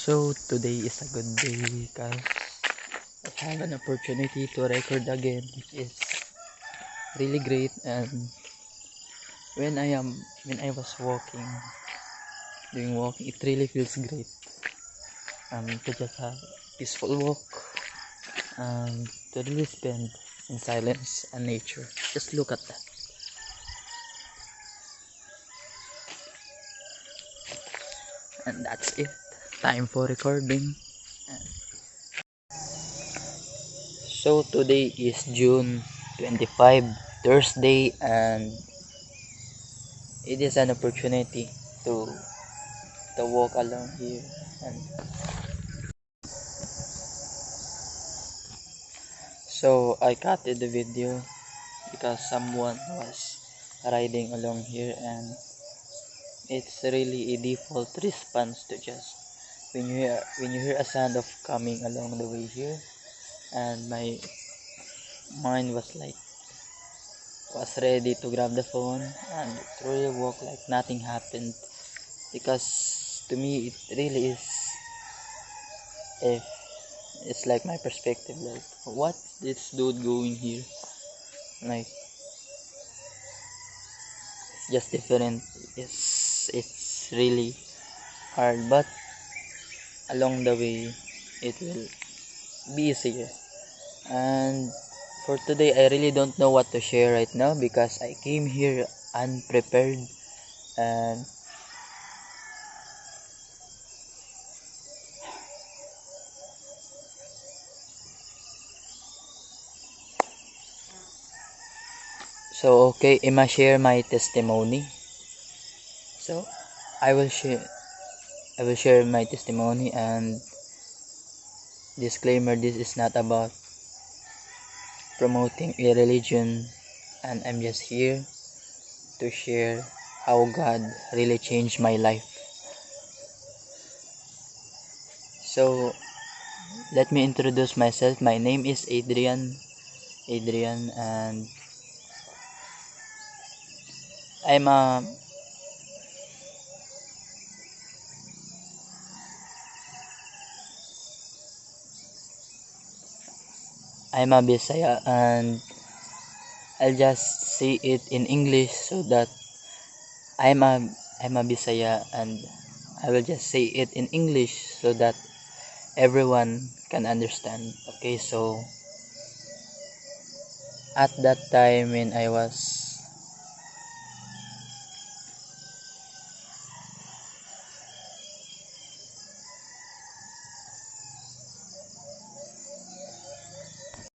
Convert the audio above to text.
So today is a good day because I have an opportunity to record again, which is really great. And when I was doing walking, it really feels great. To just have peaceful walk and to really spend in silence and nature. Just look at that. And that's it. Time for recording. So today is June 25, Thursday, and it is an opportunity to walk along here. And so I cutted the video because someone was riding along here, and it's really a default response to just when you hear a sound of coming along the way here, and my mind was ready to grab the phone and truly walk like nothing happened, because to me it really is, if it's like my perspective, like what's this dude going here, like it's just different. It's really hard, but along the way it will be easier. And for today, I really don't know what to share right now because I came here unprepared. And so okay, I'ma share my testimony. So I will share I will share my testimony, and disclaimer, this is not about promoting a religion, and I'm just here to share how God really changed my life. So let me introduce myself. My name is Adrian, and I'm a I'm a Bisaya, and I'll just say it in English so that I'm a I'm a Bisaya, and I will just say it in English so that everyone can understand. Okay, so at that time when I was